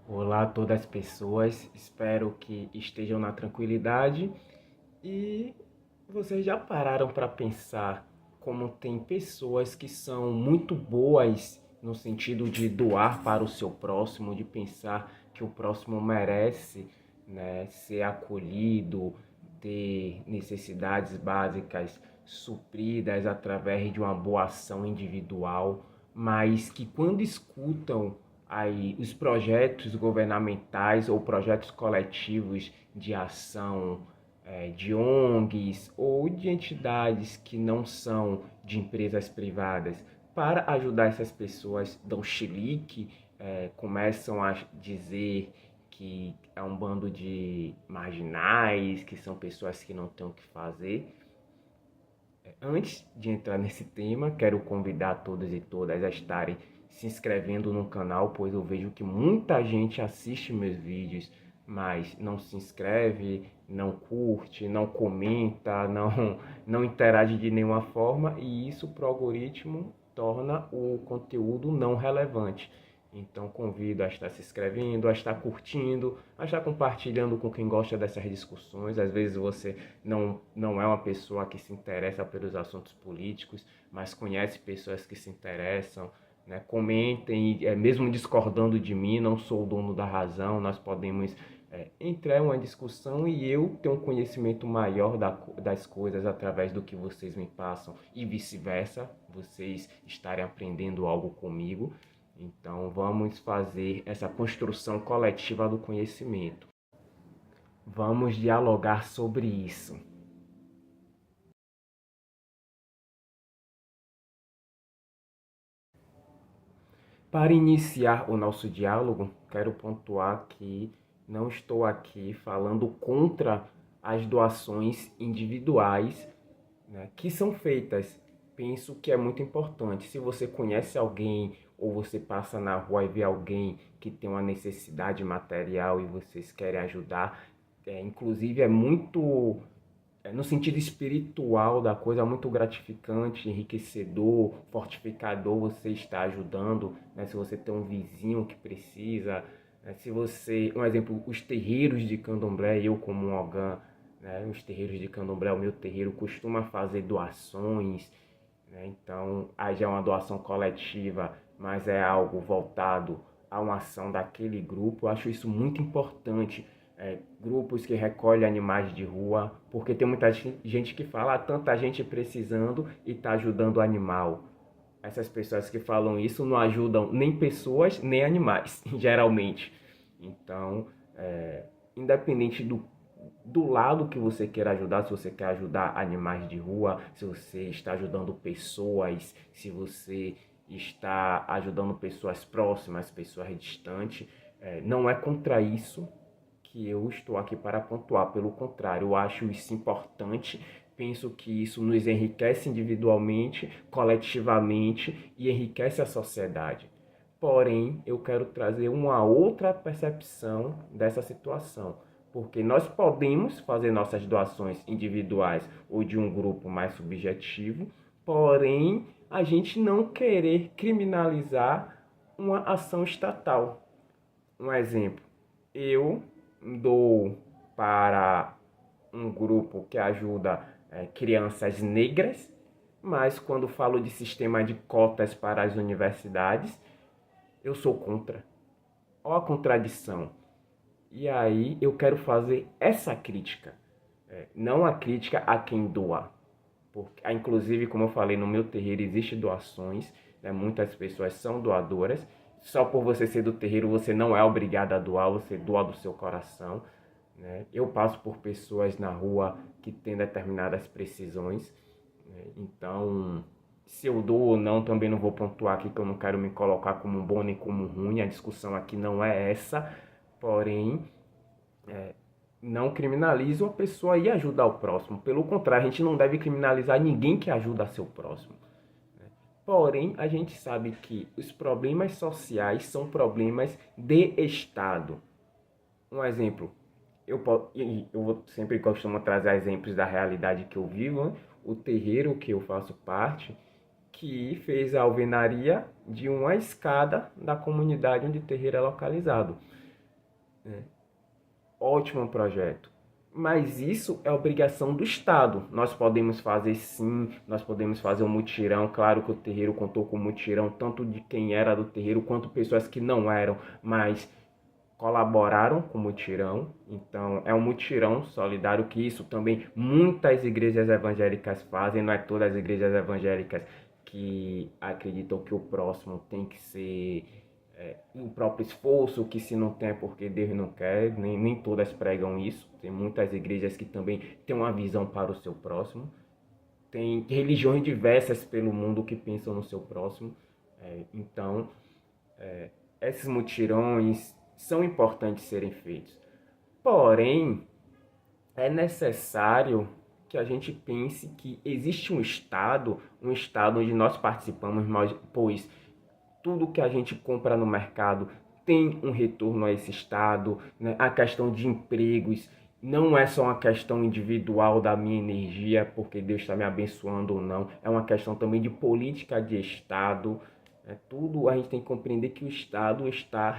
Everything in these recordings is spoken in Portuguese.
Olá a todas as pessoas, espero que estejam na tranquilidade e vocês já pararam para pensar como tem pessoas que são muito boas no sentido de doar para o seu próximo, de pensar que o próximo merece, né, ser acolhido, ter necessidades básicas supridas através de uma boa ação individual, mas que quando escutam aí os projetos governamentais ou projetos coletivos de ação de ONGs ou de entidades que não são de empresas privadas para ajudar essas pessoas, dão chilique, começam a dizer que é um bando de marginais, que são pessoas que não têm o que fazer. Antes de entrar nesse tema, quero convidar todos e todas a estarem se inscrevendo no canal, pois eu vejo que muita gente assiste meus vídeos, mas não se inscreve, não curte, não comenta, não interage de nenhuma forma, e isso para o algoritmo torna o conteúdo não relevante. Então convido a estar se inscrevendo, a estar curtindo, a estar compartilhando com quem gosta dessas discussões. Às vezes você não é uma pessoa que se interessa pelos assuntos políticos, mas conhece pessoas que se interessam, né? Comentem, mesmo discordando de mim, não sou o dono da razão, nós podemos entrar em uma discussão e eu ter um conhecimento maior das coisas através do que vocês me passam e vice-versa, vocês estarem aprendendo algo comigo. Então, vamos fazer essa construção coletiva do conhecimento. Vamos dialogar sobre isso. Para iniciar o nosso diálogo, quero pontuar que não estou aqui falando contra as doações individuais, né, que são feitas. Penso que é muito importante. Se você conhece alguém ou você passa na rua e vê alguém que tem uma necessidade material e vocês querem ajudar, inclusive é muito no sentido espiritual da coisa, muito gratificante, enriquecedor, fortificador você está ajudando, né? Se você tem um vizinho que precisa, né? Se você, um exemplo, os terreiros de candomblé, eu como um ogã, né? Os terreiros de candomblé, o meu terreiro costuma fazer doações, né? Então, aí já é uma doação coletiva, mas é algo voltado a uma ação daquele grupo. Eu acho isso muito importante. Grupos que recolhem animais de rua, porque tem muita gente que fala, tanta gente precisando e está ajudando o animal. Essas pessoas que falam isso não ajudam nem pessoas nem animais, geralmente. Então, independente do lado que você queira ajudar, se você quer ajudar animais de rua, se você está ajudando pessoas, se você está ajudando pessoas próximas, pessoas distantes, não é contra isso que eu estou aqui para pontuar. Pelo contrário, eu acho isso importante. Penso que isso nos enriquece individualmente, coletivamente e enriquece a sociedade. Porém, eu quero trazer uma outra percepção dessa situação, porque nós podemos fazer nossas doações individuais ou de um grupo mais subjetivo, porém, a gente não querer criminalizar uma ação estatal. Um exemplo, eu dou para um grupo que ajuda crianças negras, mas quando falo de sistema de cotas para as universidades, eu sou contra. Olha a contradição. E aí eu quero fazer essa crítica, não a crítica a quem doa. Porque, inclusive, como eu falei, no meu terreiro existem doações, né? Muitas pessoas são doadoras. Só por você ser do terreiro, você não é obrigado a doar, você doa do seu coração. Né? Eu passo por pessoas na rua que têm determinadas precisões, né? Então, se eu dou ou não, também não vou pontuar aqui que eu não quero me colocar como bom nem como ruim, a discussão aqui não é essa, porém, não criminalizo a pessoa a ir ajudar o próximo. Pelo contrário, a gente não deve criminalizar ninguém que ajuda seu próximo. Porém, a gente sabe que os problemas sociais são problemas de Estado. Um exemplo, eu sempre costumo trazer exemplos da realidade que eu vivo, né? O terreiro que eu faço parte, que fez a alvenaria de uma escada da comunidade onde o terreiro é localizado. Ótimo projeto. Mas isso é obrigação do Estado. Nós podemos fazer sim, nós podemos fazer um mutirão. Claro que o terreiro contou com mutirão, tanto de quem era do terreiro quanto pessoas que não eram, mas colaboraram com o mutirão. Então é um mutirão solidário que isso também muitas igrejas evangélicas fazem. Não é todas as igrejas evangélicas que acreditam que o próximo tem que ser o próprio esforço, que se não tem é porque Deus não quer, nem todas pregam isso. Tem muitas igrejas que também têm uma visão para o seu próximo. Tem religiões diversas pelo mundo que pensam no seu próximo. Então, esses mutirões são importantes serem feitos. Porém, é necessário que a gente pense que existe um estado onde nós participamos, pois tudo que a gente compra no mercado tem um retorno a esse estado, né? A questão de empregos não é só uma questão individual da minha energia, porque Deus está me abençoando ou não, é uma questão também de política de estado. Tudo a gente tem que compreender que o Estado está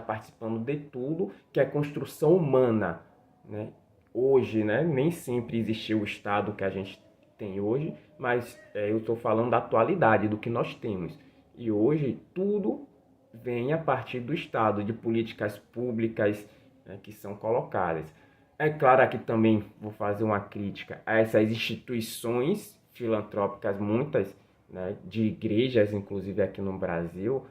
participando de tudo que é construção humana, né? Hoje, né, nem sempre existiu o Estado que a gente tem hoje, mas eu estou falando da atualidade, do que nós temos. E hoje tudo vem a partir do Estado, de políticas públicas, né, que são colocadas. É claro que também vou fazer uma crítica a essas instituições filantrópicas, muitas, né, de igrejas, inclusive aqui no Brasil,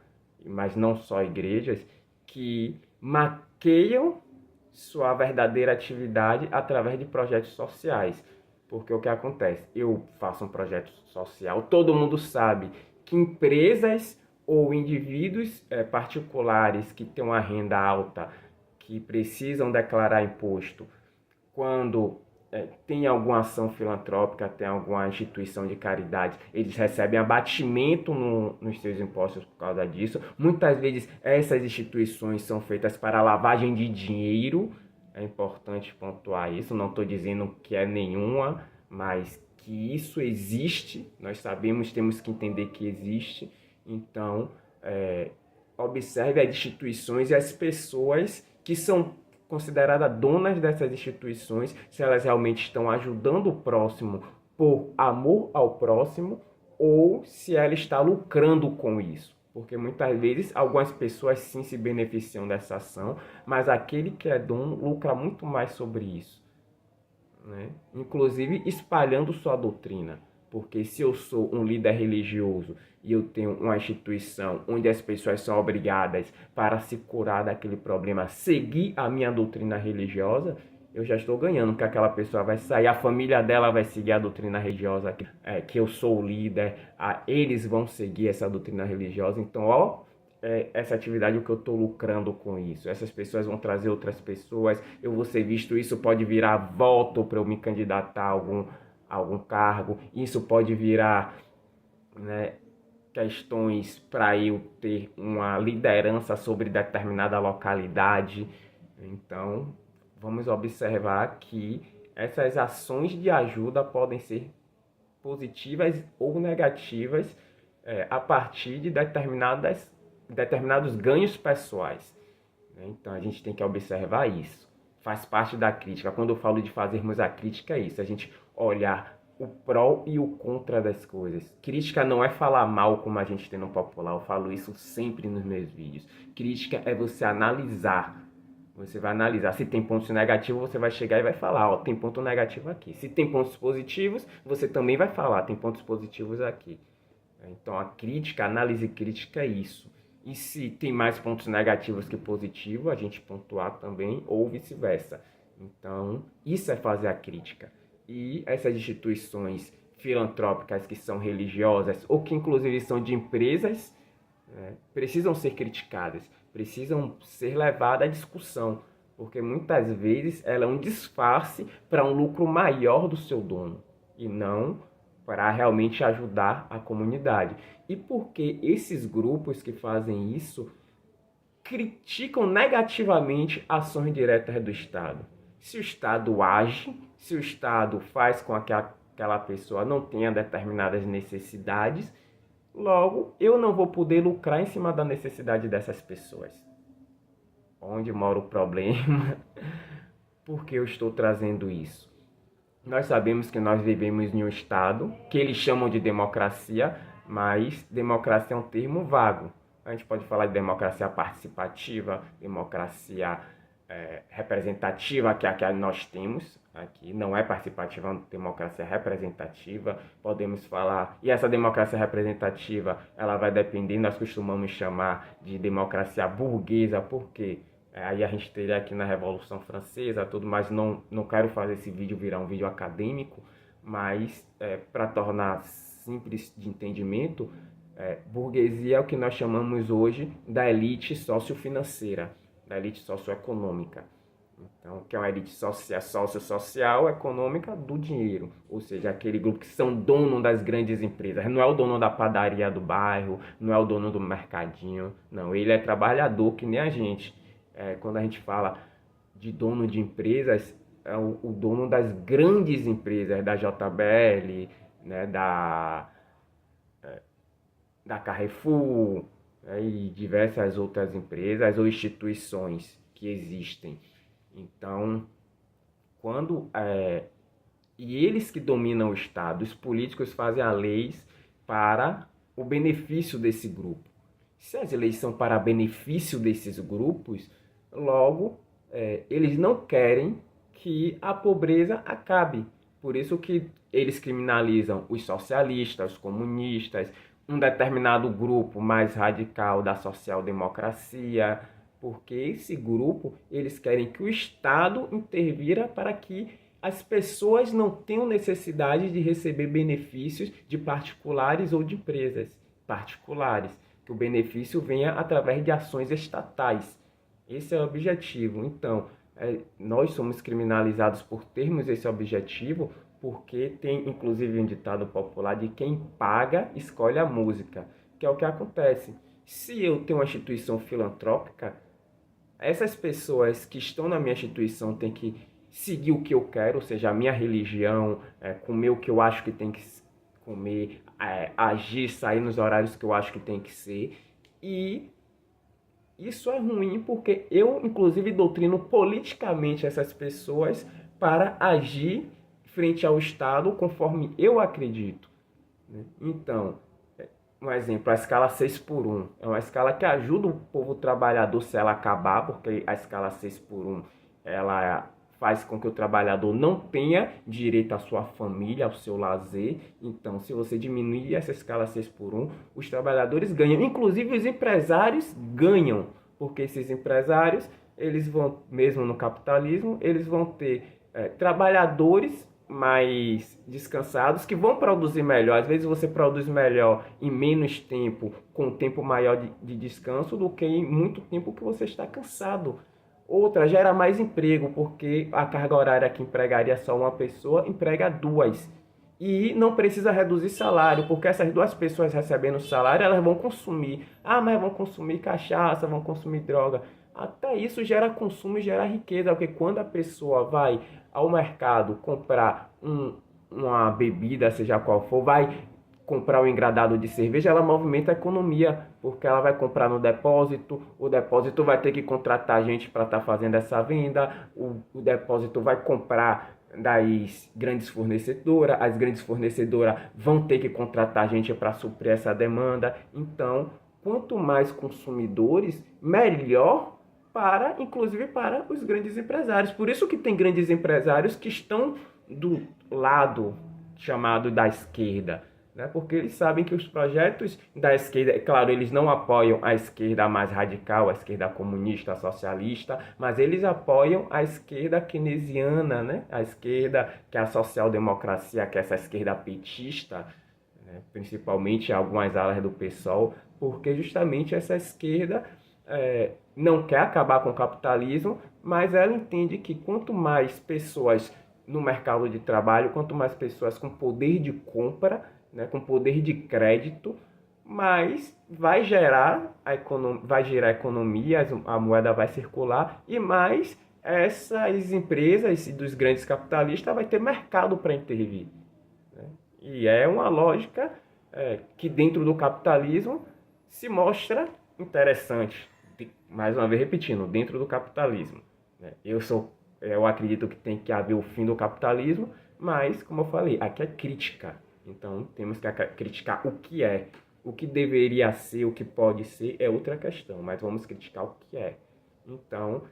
mas não só igrejas, que maqueiam sua verdadeira atividade através de projetos sociais. Porque o que acontece? Eu faço um projeto social, todo mundo sabe que empresas ou indivíduos particulares que têm uma renda alta, que precisam declarar imposto, quando tem alguma ação filantrópica, tem alguma instituição de caridade, eles recebem abatimento nos seus impostos por causa disso. Muitas vezes essas instituições são feitas para lavagem de dinheiro, é importante pontuar isso, não estou dizendo que é nenhuma, mas que isso existe, nós sabemos, temos que entender que existe. Então, observe as instituições e as pessoas que são consideradas donas dessas instituições, se elas realmente estão ajudando o próximo por amor ao próximo ou se ela está lucrando com isso. Porque muitas vezes algumas pessoas sim se beneficiam dessa ação, mas aquele que é dono lucra muito mais sobre isso, né? Inclusive espalhando sua doutrina. Porque se eu sou um líder religioso e eu tenho uma instituição onde as pessoas são obrigadas, para se curar daquele problema, a seguir a minha doutrina religiosa, eu já estou ganhando, porque aquela pessoa vai sair, a família dela vai seguir a doutrina religiosa, que eu sou o líder, eles vão seguir essa doutrina religiosa. Então, essa atividade, o que eu estou lucrando com isso? Essas pessoas vão trazer outras pessoas, eu vou ser visto, isso pode virar voto para eu me candidatar a algum cargo, isso pode virar, né, questões para eu ter uma liderança sobre determinada localidade. Então, vamos observar que essas ações de ajuda podem ser positivas ou negativas a partir de determinados ganhos pessoais. Então, a gente tem que observar isso. Faz parte da crítica. Quando eu falo de fazermos a crítica, é isso. A gente olhar o pró e o contra das coisas. Crítica não é falar mal como a gente tem no popular. Eu falo isso sempre nos meus vídeos. Crítica é você analisar. Você vai analisar. Se tem pontos negativos, você vai chegar e vai falar, ó, tem ponto negativo aqui. Se tem pontos positivos, você também vai falar, tem pontos positivos aqui. Então, a crítica, a análise crítica é isso. E se tem mais pontos negativos que positivos, a gente pontuar também, ou vice-versa. Então, isso é fazer a crítica. E essas instituições filantrópicas que são religiosas, ou que inclusive são de empresas, precisam ser criticadas, precisam ser levadas à discussão, porque muitas vezes ela é um disfarce para um lucro maior do seu dono, e não para realmente ajudar a comunidade. E porque esses grupos que fazem isso criticam negativamente ações diretas do Estado. Se o Estado age, se o Estado faz com que aquela pessoa não tenha determinadas necessidades, logo eu não vou poder lucrar em cima da necessidade dessas pessoas. onde mora o problema. Por que eu estou trazendo isso? Nós sabemos que nós vivemos em um Estado que eles chamam de democracia, mas democracia é um termo vago. A gente pode falar de democracia participativa, democracia representativa, que é a que nós temos aqui. Não é participativa, é uma democracia representativa. Podemos falar, e essa democracia representativa, ela vai depender, nós costumamos chamar de democracia burguesa, por quê? Aí a gente teria aqui na Revolução Francesa, tudo, mas não quero fazer esse vídeo virar um vídeo acadêmico, mas para tornar simples de entendimento, burguesia é o que nós chamamos hoje da elite sociofinanceira, da elite socioeconômica. Então, que é uma elite social, econômica do dinheiro, ou seja, aquele grupo que são dono das grandes empresas. Não é o dono da padaria do bairro, não é o dono do mercadinho, não, ele é trabalhador que nem a gente. Quando a gente fala de dono de empresas, é o dono das grandes empresas, da JBL, né, da Carrefour, né, e diversas outras empresas ou instituições que existem. Então, e eles que dominam o Estado, os políticos fazem as leis para o benefício desse grupo. Se as leis são para benefício desses grupos, logo, eles não querem que a pobreza acabe. Por isso que eles criminalizam os socialistas, os comunistas, um determinado grupo mais radical da social-democracia, porque esse grupo, eles querem que o Estado intervira para que as pessoas não tenham necessidade de receber benefícios de particulares ou de empresas particulares, que o benefício venha através de ações estatais. Esse é o objetivo. Então, nós somos criminalizados por termos esse objetivo, porque tem inclusive um ditado popular de quem paga escolhe a música, que é o que acontece. Se eu tenho uma instituição filantrópica, essas pessoas que estão na minha instituição têm que seguir o que eu quero, ou seja, a minha religião, comer o que eu acho que tem que comer, agir, sair nos horários que eu acho que tem que ser. E isso é ruim porque eu, inclusive, doutrino politicamente essas pessoas para agir frente ao Estado conforme eu acredito. Então, um exemplo, a escala 6x1 é uma escala que ajuda o povo trabalhador se ela acabar, porque a escala 6x1 ela faz com que o trabalhador não tenha direito à sua família, ao seu lazer. Então, se você diminuir essa escala 6x1, os trabalhadores ganham, inclusive os empresários ganham, porque esses empresários, eles vão, mesmo no capitalismo, eles vão ter trabalhadores mais descansados, que vão produzir melhor. Às vezes você produz melhor em menos tempo, com tempo maior de descanso, do que em muito tempo que você está cansado. Outra, gera mais emprego, porque a carga horária que empregaria só uma pessoa, emprega duas. E não precisa reduzir salário, porque essas duas pessoas recebendo salário, elas vão consumir. Ah, mas vão consumir cachaça, vão consumir droga. Até isso gera consumo e gera riqueza, porque quando a pessoa vai ao mercado comprar uma bebida, seja qual for, vai comprar um engradado de cerveja, ela movimenta a economia, porque ela vai comprar no depósito, o depósito vai ter que contratar gente para estar fazendo essa venda, o depósito vai comprar das grandes fornecedoras, as grandes fornecedoras vão ter que contratar gente para suprir essa demanda. Então, quanto mais consumidores, melhor inclusive para os grandes empresários. Por isso que tem grandes empresários que estão do lado chamado da esquerda, né? Porque eles sabem que os projetos da esquerda, é claro, eles não apoiam a esquerda mais radical, a esquerda comunista, a socialista, mas eles apoiam a esquerda keynesiana, né? A esquerda que é a social-democracia, que é essa esquerda petista, né? Principalmente algumas alas do PSOL, porque justamente essa esquerda não quer acabar com o capitalismo, mas ela entende que quanto mais pessoas no mercado de trabalho, quanto mais pessoas com poder de compra, né, com poder de crédito, mais vai gerar economia, a moeda vai circular e mais essas empresas dos grandes capitalistas vai ter mercado para intervir, né? E é uma lógica que dentro do capitalismo se mostra interessante. mais uma vez repetindo, dentro do capitalismo. Né? Eu acredito que tem que haver o fim do capitalismo, mas, como eu falei, aqui é crítica. Então, temos que criticar o que é. O que deveria ser, o que pode ser, é outra questão, mas vamos criticar o que é. Então,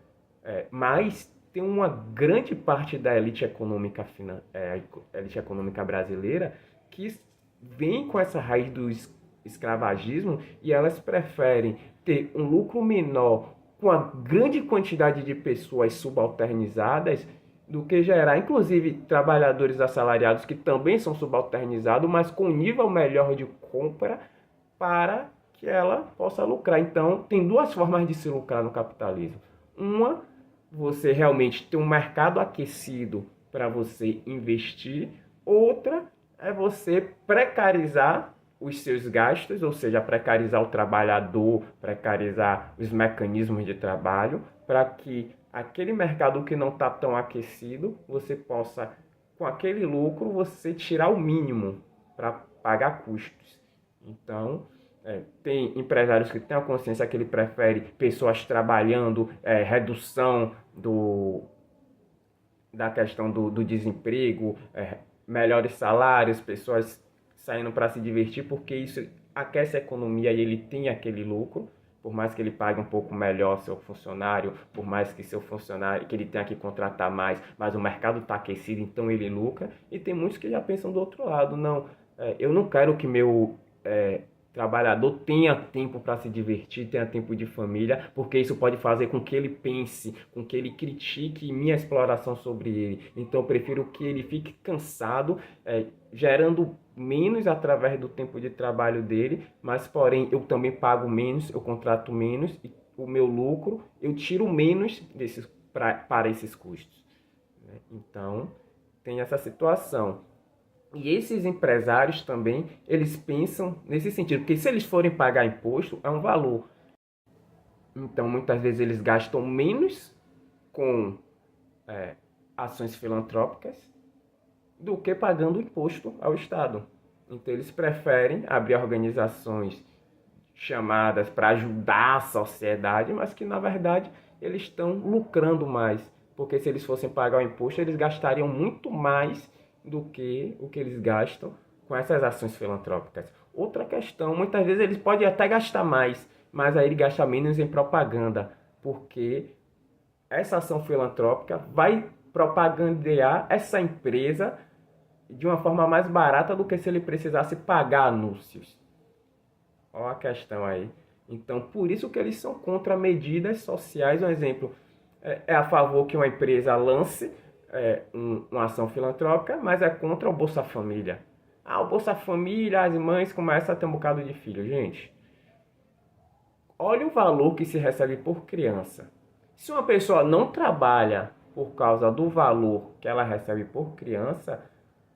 mas tem uma grande parte da elite econômica brasileira que vem com essa raiz do escravagismo e elas preferem ter um lucro menor com a grande quantidade de pessoas subalternizadas do que gerar, inclusive, trabalhadores assalariados que também são subalternizados, mas com nível melhor de compra para que ela possa lucrar. Então, tem duas formas de se lucrar no capitalismo. Uma, você realmente ter um mercado aquecido para você investir. Outra é você precarizar os seus gastos, ou seja, precarizar o trabalhador, precarizar os mecanismos de trabalho, para que aquele mercado que não está tão aquecido, você possa, com aquele lucro, você tirar o mínimo para pagar custos. Então, tem empresários que têm a consciência que ele prefere pessoas trabalhando, redução da questão do desemprego, melhores salários, pessoas saindo para se divertir, porque isso aquece a economia e ele tem aquele lucro, por mais que ele pague um pouco melhor seu funcionário, por mais que seu funcionário, que ele tenha que contratar mais, mas o mercado está aquecido, então ele lucra. E tem muitos que já pensam do outro lado, não, eu não quero que meu trabalhador tenha tempo para se divertir, tenha tempo de família, porque isso pode fazer com que ele pense, com que ele critique minha exploração sobre ele. Então eu prefiro que ele fique cansado, gerando menos através do tempo de trabalho dele, mas porém eu também pago menos, eu contrato menos e o meu lucro eu tiro menos para esses custos. Né? Então tem essa situação. E esses empresários também, eles pensam nesse sentido, porque se eles forem pagar imposto, é um valor. Então, muitas vezes eles gastam menos com ações filantrópicas do que pagando imposto ao Estado. Então, eles preferem abrir organizações chamadas para ajudar a sociedade, mas que, na verdade, eles estão lucrando mais. Porque se eles fossem pagar o imposto, eles gastariam muito mais do que o que eles gastam com essas ações filantrópicas. Outra questão, muitas vezes eles podem até gastar mais, mas aí ele gasta menos em propaganda, porque essa ação filantrópica vai propagandear essa empresa de uma forma mais barata do que se ele precisasse pagar anúncios. Olha a questão aí. Então, por isso que eles são contra medidas sociais. Um exemplo, é a favor que uma empresa lance uma ação filantrópica, mas é contra o Bolsa Família. O Bolsa Família, as mães começam a ter um bocado de filho. Gente, olha o valor que se recebe por criança. Se uma pessoa não trabalha por causa do valor que ela recebe por criança,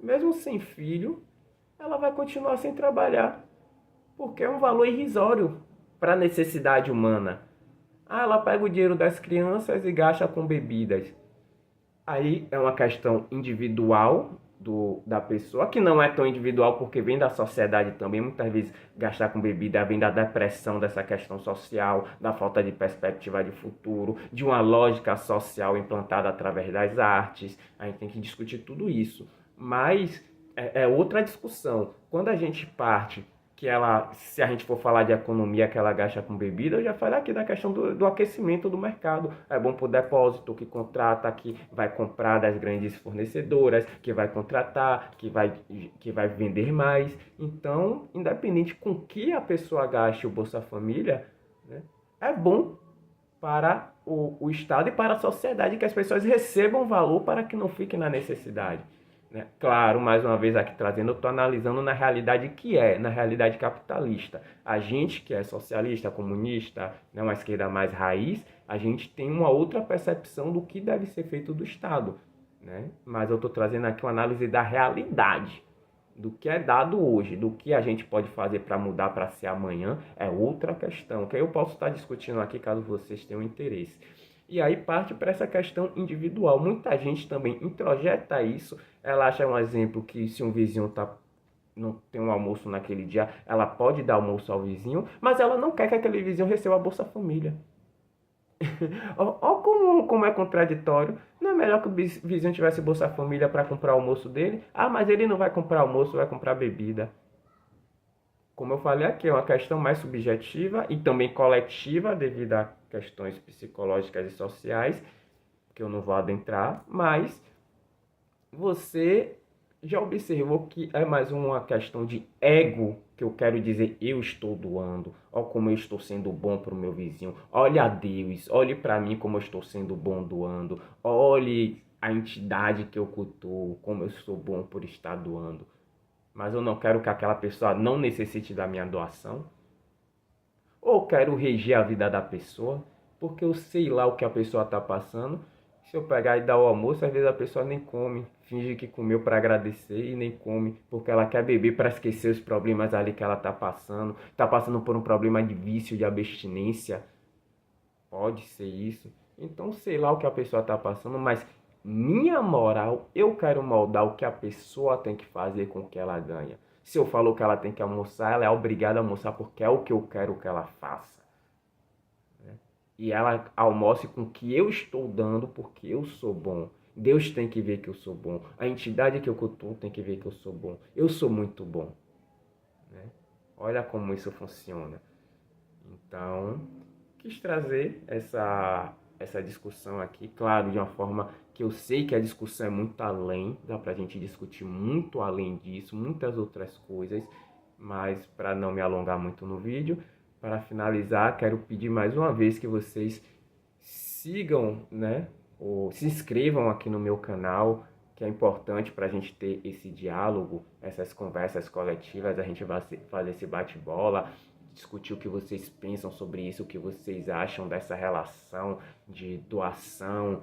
mesmo sem filho, ela vai continuar sem trabalhar, porque é um valor irrisório para a necessidade humana. Ela pega o dinheiro das crianças e gasta com bebidas. Aí é uma questão individual da pessoa, que não é tão individual porque vem da sociedade também. Muitas vezes gastar com bebida vem da depressão dessa questão social, da falta de perspectiva de futuro, de uma lógica social implantada através das artes. A gente tem que discutir tudo isso. Mas é outra discussão. Quando a gente parte se a gente for falar de economia que ela gasta com bebida, eu já falei aqui da questão do aquecimento do mercado. É bom para o depósito, que contrata, que vai comprar das grandes fornecedoras, que vai contratar, que vai vender mais. Então, independente com que a pessoa gaste o Bolsa Família, né, é bom para o Estado e para a sociedade que as pessoas recebam valor para que não fiquem na necessidade. Né? Claro, mais uma vez aqui trazendo, eu estou analisando na realidade na realidade capitalista. A gente que é socialista, comunista, né, uma esquerda mais raiz, a gente tem uma outra percepção do que deve ser feito do Estado. Né? Mas eu estou trazendo aqui uma análise da realidade, do que é dado hoje, do que a gente pode fazer para mudar para ser amanhã, é outra questão, que eu posso estar discutindo aqui caso vocês tenham interesse. E aí parte para essa questão individual. Muita gente também introjeta isso. Ela acha um exemplo que se um vizinho não tem um almoço naquele dia, ela pode dar almoço ao vizinho, mas ela não quer que aquele vizinho receba a Bolsa Família. Ó como é contraditório. Não é melhor que o vizinho tivesse Bolsa Família para comprar o almoço dele? Ah, mas ele não vai comprar almoço, vai comprar bebida. Como eu falei aqui, é uma questão mais subjetiva e também coletiva devido a questões psicológicas e sociais, que eu não vou adentrar, mas você já observou que é mais uma questão de ego, que eu quero dizer, eu estou doando, olha como eu estou sendo bom para o meu vizinho, olhe a Deus, olhe para mim como eu estou sendo bom doando, olhe a entidade que eu cultuo, como eu sou bom por estar doando. Mas eu não quero que aquela pessoa não necessite da minha doação, ou quero reger a vida da pessoa, porque eu sei lá o que a pessoa está passando. Se eu pegar e dar o almoço, às vezes a pessoa nem come, finge que comeu para agradecer e nem come, porque ela quer beber para esquecer os problemas ali que ela está passando por um problema de vício, de abstinência, pode ser isso. Então sei lá o que a pessoa está passando, mas minha moral, eu quero moldar o que a pessoa tem que fazer com o que ela ganha. Se eu falo que ela tem que almoçar, ela é obrigada a almoçar porque é o que eu quero que ela faça. E ela almoce com o que eu estou dando porque eu sou bom. Deus tem que ver que eu sou bom. A entidade que eu cultuo tem que ver que eu sou bom. Eu sou muito bom. Né? Olha como isso funciona. Então, quis trazer essa discussão aqui, claro, de uma forma que eu sei que a discussão é muito além, dá pra gente discutir muito além disso, muitas outras coisas, mas para não me alongar muito no vídeo, para finalizar, quero pedir mais uma vez que vocês sigam, né, ou se inscrevam aqui no meu canal, que é importante para a gente ter esse diálogo, essas conversas coletivas, a gente vai fazer esse bate-bola, discutir o que vocês pensam sobre isso, o que vocês acham dessa relação de doação,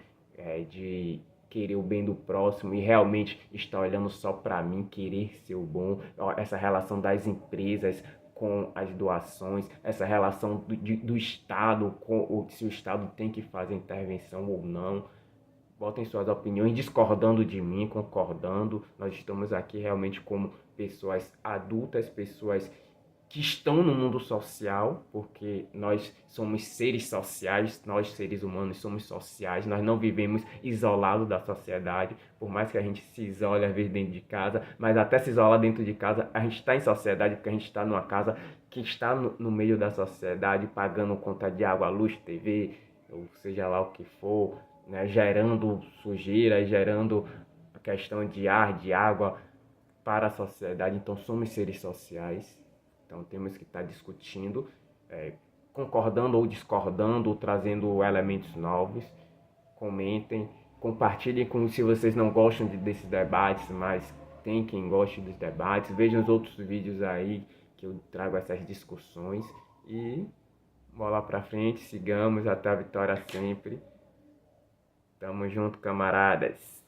de querer o bem do próximo e realmente estar olhando só para mim, querer ser o bom, essa relação das empresas com as doações, essa relação do Estado, com se o Estado tem que fazer intervenção ou não. Botem suas opiniões, discordando de mim, concordando. Nós estamos aqui realmente como pessoas adultas, pessoas que estão no mundo social, porque nós somos seres sociais, nós seres humanos somos sociais, nós não vivemos isolados da sociedade, por mais que a gente se isole às vezes dentro de casa, mas até se isolar dentro de casa, a gente está em sociedade porque a gente está numa casa que está no meio da sociedade, pagando conta de água, luz, TV, ou seja lá o que for, né, gerando sujeira, gerando a questão de ar, de água para a sociedade, então somos seres sociais. Então temos que estar discutindo, concordando ou discordando, ou trazendo elementos novos. Comentem, compartilhem com se vocês não gostam desses debates, mas tem quem goste dos debates. Vejam os outros vídeos aí que eu trago essas discussões e bola pra frente, sigamos até a vitória sempre. Tamo junto, camaradas.